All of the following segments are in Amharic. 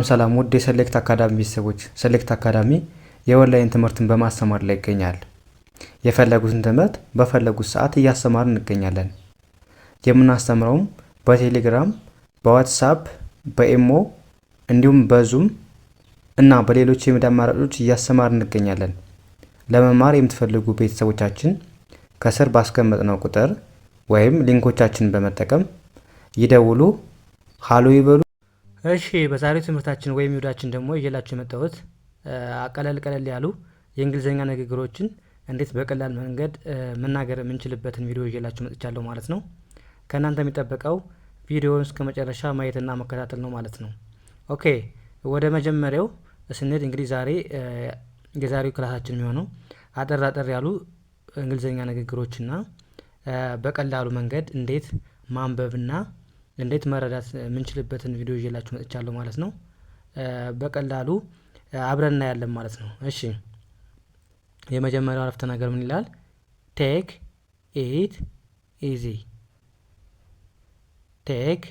ሰላም ውድ የሰሌክት አካዳሚ ቤተሰቦች፣ ሰሌክት አካዳሚ የኦንላይን ትምህርትን በማስተማር ላይ ይገኛል። የፈለጉትን ትምህርት በፈለጉት ሰዓት እያስተማርን እንገኛለን። የምናስተምረውም በቴሌግራም፣ በዋትስአፕ፣ በኢሞ እንዲሁም በዙም እና በሌሎች የሚዲያ አማራጮች እያስተማርን እንገኛለን። ለመማር የምትፈልጉ ቤተሰቦቻችን ከስር ባስቀመጥነው ቁጥር ወይም ሊንኮቻችንን በመጠቀም ይደውሉ፣ ሃሎ ይበሉ። እሺ በዛሬው ትምህርታችን ወይም ቪዲዮአችን ደግሞ ይዤላችሁ የመጣሁት ቀለል ያሉ የእንግሊዝኛ ንግግሮችን እንዴት በቀላል መንገድ መናገር የምንችልበትን ቪዲዮ ይዤላችሁ መጥቻለሁ ማለት ነው። ከእናንተ የሚጠበቀው ቪዲዮውን እስከ መጨረሻ ማየትና መከታተል ነው ማለት ነው። ኦኬ ወደ መጀመሪያው ስንሄድ እንግዲህ የዛሬው ክላሳችን የሚሆነው አጠር ያሉ እንግሊዝኛ ንግግሮችና በቀላሉ መንገድ እንዴት ማንበብና እንዴት መረዳት የምንችልበትን ቪዲዮ ይዤላችሁ መጥቻለሁ ማለት ነው። በቀላሉ አብረን እናያለን ማለት ነው። እሺ የመጀመሪያው አረፍተ ነገር ምን ይላል? ቴክ ኢት ኢዚ። ቴክ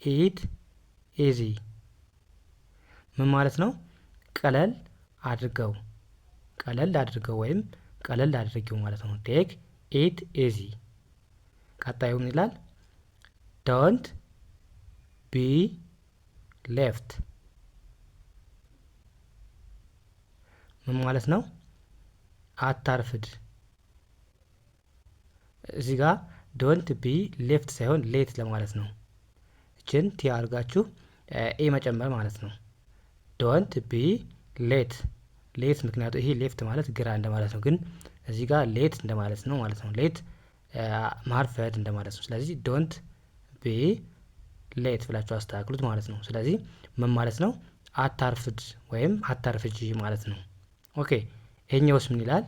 ኢት ኢዚ ምን ማለት ነው? ቀለል አድርገው ወይም ቀለል አድርጊው ማለት ነው። ቴክ ኢት ኢዚ። ቀጣዩ ምን ይላል? ዶንት ቢ ሌፍት ምን ማለት ነው? አታርፍድ። እዚህ ጋር ዶንት ቢ ሌፍት ሳይሆን ሌት ለማለት ነው። እችን ቲ አድርጋችሁ ኤ መጨመር ማለት ነው። ዶንት ቢ ሌት ምክንያቱ ይሄ ሌፍት ማለት ግራ እንደማለት ነው፣ ግን እዚህ ጋር ሌት እንደማለት ነው ማለት ነው። ሌት ማርፈድ እንደማለት ነው። ስለዚህ ዶንት ቢ ሌት ብላችሁ አስተካክሉት ማለት ነው። ስለዚህ ምን ማለት ነው? አታርፍድ ወይም አታርፍጂ ማለት ነው። ኦኬ ይሄኛውስ ምን ይላል?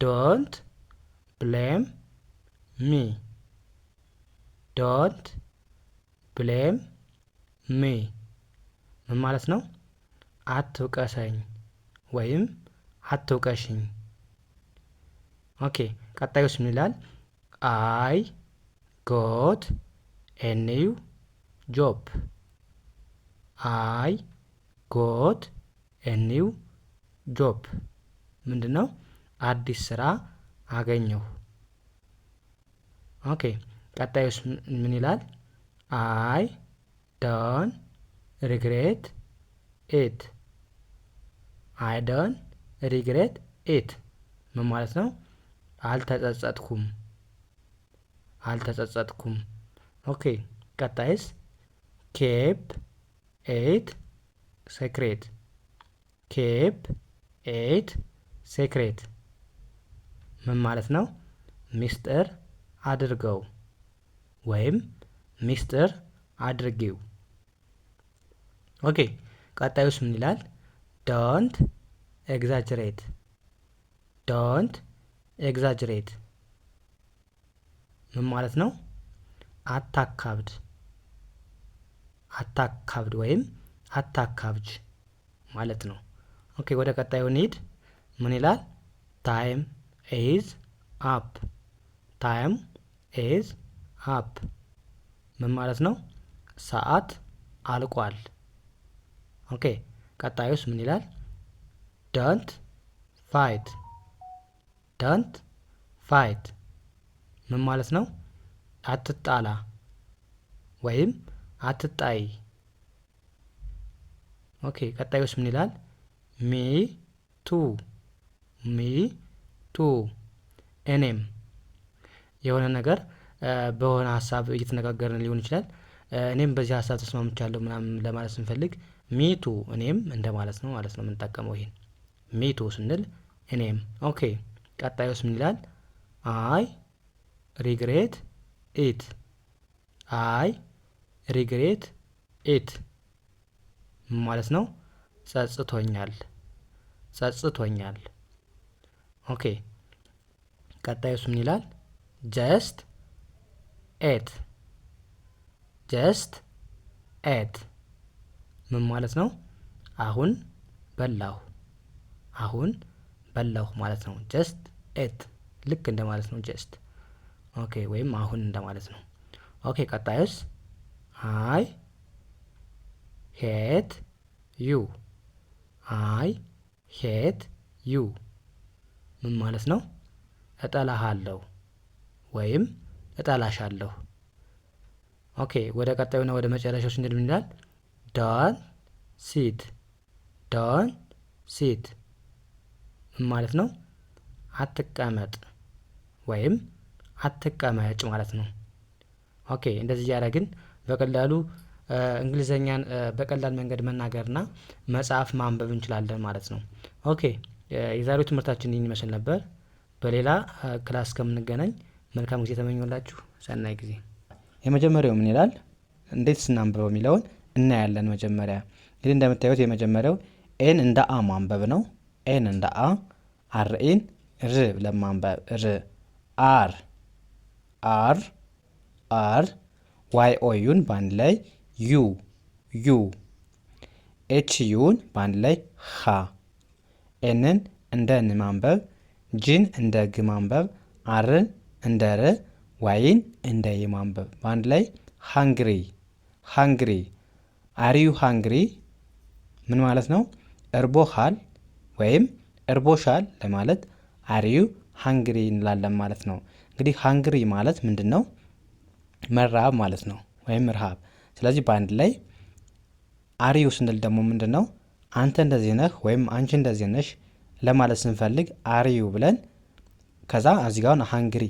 ዶንት ብሌም ሚ። ዶንት ብሌም ሚ ምን ማለት ነው? አትውቀሰኝ ወይም አትውቀሽኝ። ኦኬ ቀጣዩስ ምን ይላል? አይ ጎት ኤ ኒው ጆብ። አይ ጎት ኤ ኒው ጆብ ምንድን ነው? አዲስ ስራ አገኘሁ። ኦኬ ቀጣዩስ ምን ይላል? አይ ዶን ሪግሬት ኢት። አይ ዶን ሪግሬት ኢት ምን ማለት ነው? አልተጸጸትኩም። ኦኬ ቀጣይስ? ኬፕ ኤት ሴክሬት። ኬፕ ኤት ሴክሬት ምን ማለት ነው? ሚስጥር አድርገው ወይም ሚስጥር አድርጌው። ኦኬ ቀጣዩስ ምን ይላል? ዶንት ኤግዛጅሬት። ዶንት ኤግዛጅሬት ምን ማለት ነው? አታካብድ ወይም አታካብጅ ማለት ነው። ኦኬ ወደ ቀጣዩ እንሂድ። ምን ይላል? ታይም ኢዝ አፕ። ታይም ኢዝ አፕ ምን ማለት ነው? ሰዓት አልቋል። ኦኬ ቀጣዩስ ምን ይላል? ዶንት ፋይት። ዶንት ፋይት ምን ማለት ነው? አትጣላ ወይም አትጣይ። ኦኬ ቀጣዩስ ምን ይላል? ሚ ቱ እኔም። የሆነ ነገር በሆነ ሀሳብ እየተነጋገርን ሊሆን ይችላል። እኔም በዚህ ሀሳብ ተስማምቻለሁ ምናምን ለማለት ስንፈልግ ሚቱ እኔም እንደማለት ነው ማለት ነው የምንጠቀመው ይሄን ሚቱ ስንል እኔም። ኦኬ ቀጣዩስ ምን ይላል? አይ ሪግሬት ኢት። አይ ሪግሬት ኢት ማለት ነው ጸጽቶኛል። ኦኬ ቀጣዩስ ምን ይላል? ጀስት ኤት ምን ማለት ነው? አሁን በላሁ ማለት ነው። ጀስት ኤት ልክ እንደማለት ነው። ጀስት ኦኬ ወይም አሁን እንደማለት ነው። ኦኬ ቀጣዩስ? አይ ሄት ዩ አይ ሄት ዩ ምን ማለት ነው? እጠላሃለሁ ወይም እጠላሻለሁ። ኦኬ ወደ ቀጣዩና ወደ መጨረሻው ስንሄድ ምን ይላል? ዶንት ሲት ዶንት ሲት ምን ማለት ነው? አትቀመጥ ወይም አትቀመጭ ማለት ነው። ኦኬ እንደዚህ እያደረግን በቀላሉ እንግሊዘኛን በቀላል መንገድ መናገርና መጻፍ ማንበብ እንችላለን ማለት ነው። ኦኬ የዛሬው ትምህርታችን ይህን ይመስል ነበር። በሌላ ክላስ ከምንገናኝ መልካም ጊዜ ተመኘላችሁ። ሰናይ ጊዜ። የመጀመሪያው ምን ይላል? እንዴት ስናንብበው የሚለውን እናያለን። መጀመሪያ እንግዲህ እንደምታዩት የመጀመሪያው ኤን እንደ አ ማንበብ ነው። ኤን እንደ አ፣ አርኤን ር ብለን ማንበብ ር፣ አር አር አር፣ ዋይ ኦዩን በአንድ ላይ ዩ ዩ፣ ኤች ዩን በአንድ ላይ ሀ፣ ኤንን እንደ ን ማንበብ፣ ጂን እንደ ግ ማንበብ፣ አርን እንደ ር፣ ዋይን እንደ ይ ማንበብ በአንድ ላይ ሃንግሪ ሃንግሪ። አሪዩ ሃንግሪ ምን ማለት ነው? እርቦሃል ወይም እርቦሻል ለማለት አሪዩ ሃንግሪ እንላለን ማለት ነው። እንግዲህ ሃንግሪ ማለት ምንድን ነው? መራብ ማለት ነው ወይም ረሃብ። ስለዚህ በአንድ ላይ አሪዩ ስንል ደግሞ ምንድን ነው? አንተ እንደዚህ ነህ ወይም አንቺ እንደዚህ ነሽ ለማለት ስንፈልግ አሪዩ ብለን ከዛ እዚህ ጋር ሃንግሪ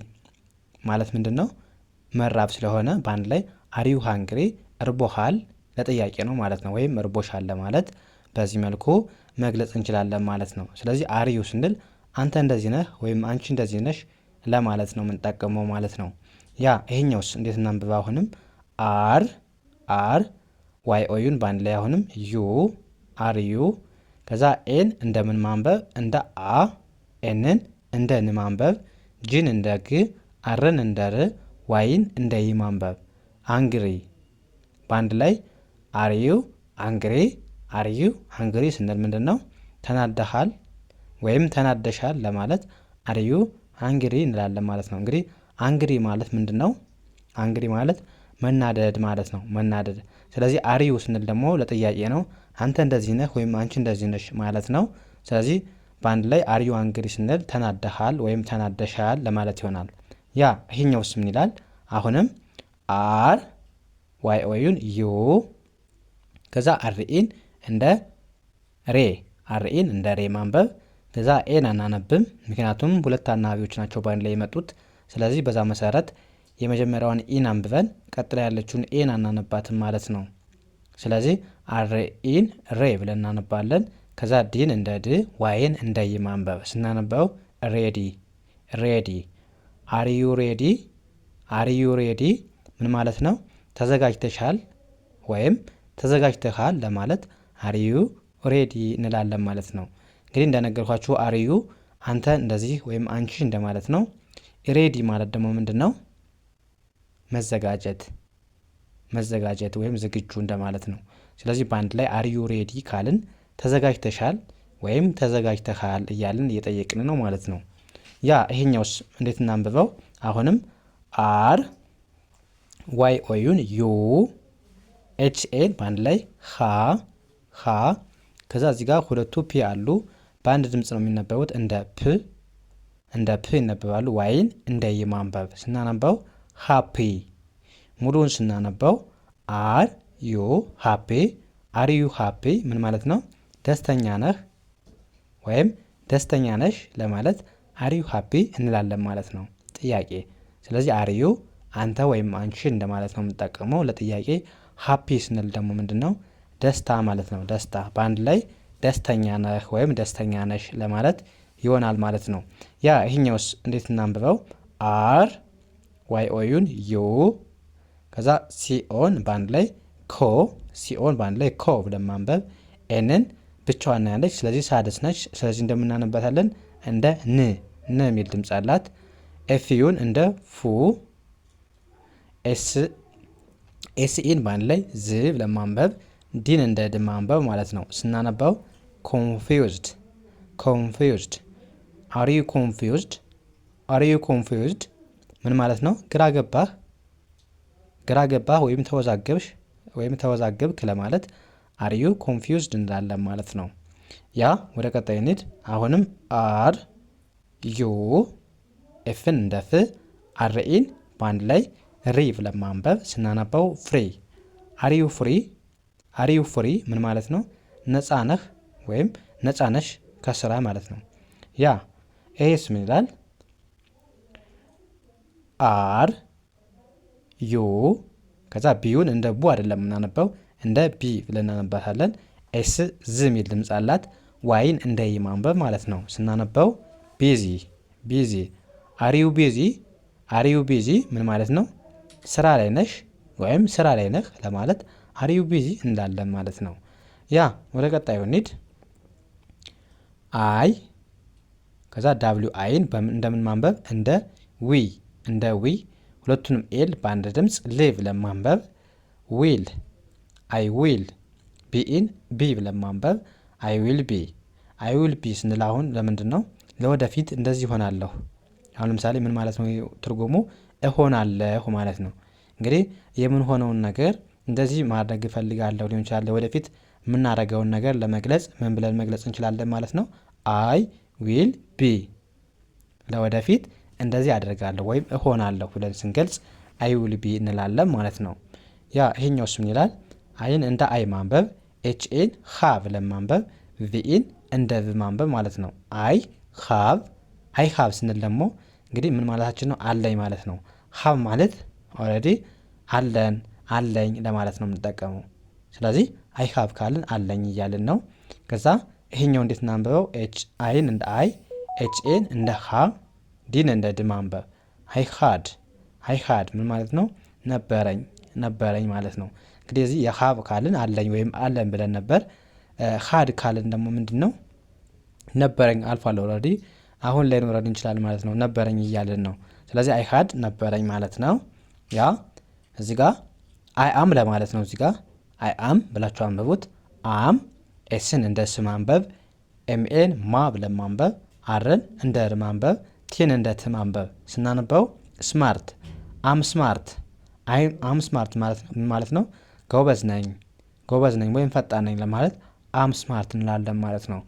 ማለት ምንድን ነው? መራብ ስለሆነ በአንድ ላይ አሪዩ ሃንግሪ፣ እርቦሃል ለጥያቄ ነው ማለት ነው። ወይም እርቦሻል ለማለት በዚህ መልኩ መግለጽ እንችላለን ማለት ነው። ስለዚህ አሪዩ ስንል አንተ እንደዚህ ነህ ወይም አንቺ እንደዚህ ነሽ ለማለት ነው የምንጠቀመው ማለት ነው። ያ ይሄኛውስ እንዴት እናንብብ? አሁንም አር አር፣ ዋይ ኦዩን በአንድ ላይ አሁንም ዩ አር ዩ፣ ከዛ ኤን እንደምን ማንበብ? እንደ አ፣ ኤንን እንደ ን ማንበብ፣ ጂን እንደ ግ፣ አርን እንደ ር፣ ዋይን እንደ ይ ማንበብ አንግሪ። በአንድ ላይ አርዩ አንግሪ አርዩ አንግሪ ስንል ምንድን ነው? ተናደሃል ወይም ተናደሻል ለማለት አርዩ አንግሪ እንላለን ማለት ነው። እንግዲህ አንግሪ ማለት ምንድን ነው? አንግሪ ማለት መናደድ ማለት ነው። መናደድ። ስለዚህ አርዩ ስንል ደግሞ ለጥያቄ ነው። አንተ እንደዚህ ነህ ወይም አንቺ እንደዚህ ነሽ ማለት ነው። ስለዚህ በአንድ ላይ አርዩ አንግሪ ስንል ተናደሃል ወይም ተናደሻል ለማለት ይሆናል። ያ ይሄኛውስ ምን ይላል? አሁንም አር ዋይ ኦዩን ዩ፣ ከዛ አርኢን እንደ ሬ አርኢን እንደ ሬ ማንበብ፣ ከዛ ኤን አናነብም ምክንያቱም ሁለት አናባቢዎች ናቸው በአንድ ላይ የመጡት። ስለዚህ በዛ መሰረት የመጀመሪያዋን ኢን አንብበን ቀጥላ ያለችውን ኤን አናነባትም ማለት ነው። ስለዚህ አርኢን ሬ ብለን እናነባለን። ከዛ ዲን እንደ ድ፣ ዋይን እንደ ይ ማንበብ ስናነበው ሬዲ ሬዲ። አርዩ ሬዲ አርዩ ሬዲ ምን ማለት ነው? ተዘጋጅተሻል ወይም ተዘጋጅተሃል ለማለት አርዩ ሬዲ እንላለን ማለት ነው። እንግዲህ እንደነገርኳችሁ አርዩ አንተ እንደዚህ ወይም አንቺ እንደማለት ነው። ሬዲ ማለት ደግሞ ምንድን ነው? መዘጋጀት መዘጋጀት ወይም ዝግጁ እንደማለት ነው። ስለዚህ በአንድ ላይ አርዩ ሬዲ ካልን ተዘጋጅተሻል ወይም ተዘጋጅተሃል እያልን እየጠየቅን ነው ማለት ነው። ያ ይሄኛውስ እንዴት እናንብበው? አሁንም አር ዋይ ኦዩን ዩ፣ ኤች ኤን በአንድ ላይ ሀ ሀ፣ ከዛ እዚህ ጋር ሁለቱ ፒ አሉ በአንድ ድምፅ ነው የሚነበቡት። እንደ ፕ ይነበባሉ። ዋይን እንደ ይ ማንበብ ስናነበው ሃፒ። ሙሉውን ስናነበው አር ዩ ሃፒ አር ዩ ሃፒ ምን ማለት ነው? ደስተኛ ነህ ወይም ደስተኛ ነሽ ለማለት አር ዩ ሃፒ እንላለን ማለት ነው። ጥያቄ። ስለዚህ አር ዩ አንተ ወይም አንቺ እንደማለት ነው የምንጠቀመው ለጥያቄ። ሃፒ ስንል ደግሞ ምንድን ነው? ደስታ ማለት ነው። ደስታ በአንድ ላይ ደስተኛ ነህ ወይም ደስተኛ ነሽ ለማለት ይሆናል ማለት ነው። ያ ይሄኛውስ እንዴት እናንብበው? አር ዋይ ኦዩን ዩ፣ ከዛ ሲኦን በአንድ ላይ ኮ፣ ሲኦን በአንድ ላይ ኮ ብለን ማንበብ፣ ኤንን ብቻዋን ያለች ስለዚህ ሳድስ ነች። ስለዚህ እንደምናነባታለን እንደ ን የሚል ድምፅ አላት። ኤፍዩን እንደ ፉ፣ ኤስኢን በአንድ ላይ ዝ ብለን ማንበብ፣ ዲን እንደ ድ ማንበብ ማለት ነው። ስናነባው ኮንፊውዝድ ኮንፊውዝድ። አር ዩ ኮንፊውዝድ አር ዩ ኮንፊውዝድ ምን ማለት ነው? ግራ ገባህ ወይም ተወዛገብሽ ወይም ተወዛገብክ ለማለት አር ዩ ኮንፊውዝድ እንላለን ማለት ነው። ያ ወደ ቀጣይ እንሂድ። አሁንም አር ዩ ኤፍን እንደ ፍ አርኢን በአንድ ላይ ሪ ብለን ማንበብ ስናነባው ፍሪ። አር ዩ ፍሪ። አር ዩ ፍሪ ምን ማለት ነው? ነፃ ነህ ወይም ነፃ ነሽ ከስራ ማለት ነው። ያ ይሄስ ምን ይላል? አር ዩ ከዛ ቢዩን እንደ ቡ አይደለም የምናነበው እንደ ቢ ብለን እናነባታለን። ኤስ ዝ የሚል ድምፅ አላት። ዋይን እንደ ይ ማንበብ ማለት ነው። ስናነበው ቢዚ ቢዚ። አሪዩ ቢዚ። አሪዩ ቢዚ ምን ማለት ነው? ስራ ላይ ነሽ ወይም ስራ ላይ ነህ ለማለት አሪዩ ቢዚ እንዳለን ማለት ነው። ያ ወደ ቀጣዩ እንሂድ። አይ ከዛ ዳብሊው አይን እንደምን ማንበብ እንደ ዊ እንደ ዊ ሁለቱንም ኤል በአንድ ድምፅ ል ብለን ማንበብ ዊል አይ ዊል። ቢኢን ቢ ብለን ማንበብ አይ ዊል ቢ። አይ ዊል ቢ ስንል አሁን ለምንድን ነው? ለወደፊት እንደዚህ እሆናለሁ። አሁን ለምሳሌ ምን ማለት ነው ትርጉሙ? እሆናለሁ ማለት ነው። እንግዲህ የምንሆነውን ነገር እንደዚህ ማድረግ እፈልጋለሁ ሊሆን ይችላል። ወደፊት የምናደርገውን ነገር ለመግለጽ ምን ብለን መግለጽ እንችላለን ማለት ነው? አይ ዊል ቢ። ለወደፊት እንደዚህ አደርጋለሁ ወይም እሆናለሁ ብለን ስንገልጽ አይ ዊል ቢ እንላለን ማለት ነው። ያ ይሄኛውስ ምን ይላል? አይን እንደ አይ ማንበብ፣ ኤችኤን ሀ ብለን ማንበብ፣ ቪኢን እንደ ቭ ማንበብ ማለት ነው። አይ ሀብ። አይ ሀብ ስንል ደግሞ እንግዲህ ምን ማለታችን ነው? አለኝ ማለት ነው። ሀብ ማለት ኦልሬዲ አለን አለኝ ለማለት ነው የምንጠቀመው። ስለዚህ አይ ሀብ ካልን አለኝ እያልን ነው። ከዛ ይሄኛው እንዴት እናንብበው? ኤች አይን እንደ አይ፣ ኤችኤን እንደ ሀ፣ ዲን እንደ ድ ማንበብ። አይ ሀድ። አይ ሀድ ምን ማለት ነው? ነበረኝ ነበረኝ ማለት ነው። እንግዲህ እዚህ የሀብ ካልን አለኝ ወይም አለን ብለን ነበር። ሀድ ካልን ደግሞ ምንድን ነው? ነበረኝ አልፏል ኦልሬዲ አሁን ላይ ኖረን እንችላል ማለት ነው። ነበረኝ እያልን ነው። ስለዚህ አይ ሀድ ነበረኝ ማለት ነው። ያ እዚህ ጋር አይ አም ለማለት ነው። እዚህ ጋር አይ አም ብላችሁ አንብቡት። አም ኤስን እንደ ስ ማንበብ፣ ኤምኤን ማ ብለን ማንበብ፣ አርን እንደ ር ማንበብ፣ ቲን እንደ ት ማንበብ። ስናነበው ስማርት አም ስማርት። አም ስማርት ማለት ነው ጎበዝ ነኝ ጎበዝ ነኝ ወይም ፈጣን ነኝ ለማለት አም ስማርት እንላለን ማለት ነው።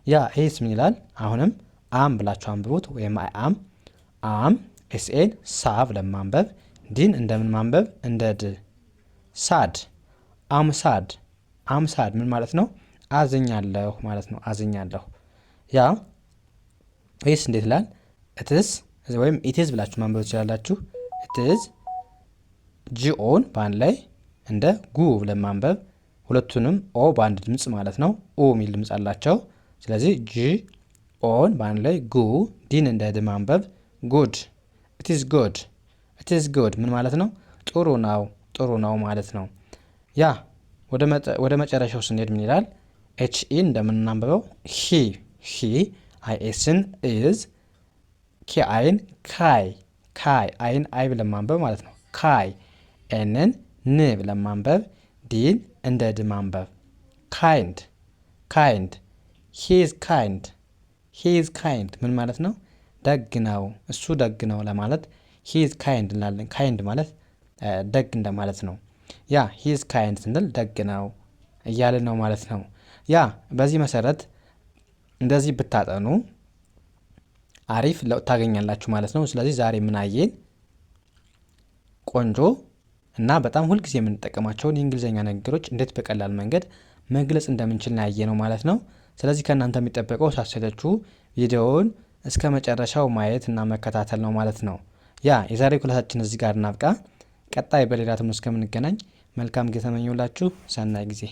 ያ ይህስ ምን ይላል? አሁንም አም ብላችሁ አንብቡት ወይም አይ አም። አም ኤስኤን ሳ ብለን ማንበብ፣ ዲን እንደምን ማንበብ እንደ ድ። ሳድ አም ሳድ። አም ሳድ ምን ማለት ነው? አዝኛለሁ ማለት ነው። አዝኛለሁ። ያ ይህስ እንዴት ይላል? እትስ ወይም ኢትዝ ብላችሁ ማንበብ ትችላላችሁ። እትዝ ጂኦን በአንድ ላይ እንደ ጉ ብለን ማንበብ፣ ሁለቱንም ኦ በአንድ ድምፅ ማለት ነው። ኦ የሚል ድምፅ አላቸው። ስለዚህ ጂ ኦን በአንድ ላይ ጉ፣ ዲን እንደ ድ ማንበብ ጉድ። ኢትዝ ጉድ። ኢትዝ ጉድ ምን ማለት ነው? ጥሩ ነው ጥሩ ነው ማለት ነው። ያ ወደ መጨረሻው ስንሄድ ምን ይላል? ኤች ኢን እንደምናንበበው ሂ ሂ፣ አይኤስን ኢዝ፣ ኬ አይን ካይ ካይ፣ አይን አይ ብለን ማንበብ ማለት ነው። ካይ ኤንን ን ብለን ማንበብ፣ ዲን እንደ ድ ማንበብ ካይንድ ካይንድ። ሂዝ ካይንድ ሂዝ ካይንድ ምን ማለት ነው? ደግ ነው እሱ ደግ ነው ለማለት ሂዝ ካይንድ እንላለን። ካይንድ ማለት ደግ እንደማለት ነው። ያ ሂዝ ካይንድ ስንል ደግ ነው እያልን ነው ማለት ነው። ያ በዚህ መሰረት እንደዚህ ብታጠኑ አሪፍ ለውጥ ታገኛላችሁ ማለት ነው። ስለዚህ ዛሬ ምን አየን? ቆንጆ እና በጣም ሁልጊዜ የምንጠቀማቸውን የእንግሊዝኛ ንግግሮች እንዴት በቀላል መንገድ መግለጽ እንደምንችል ያየ ነው ማለት ነው። ስለዚህ ከእናንተ የሚጠበቀው ሳትሰለቹ ቪዲዮውን እስከ መጨረሻው ማየት እና መከታተል ነው ማለት ነው። ያ የዛሬው ክላሳችን እዚህ ጋር እናብቃ። ቀጣይ በሌላ ትምህርት እስከምንገናኝ መልካም ጊዜ ተመኘሁላችሁ። ሰናይ ጊዜ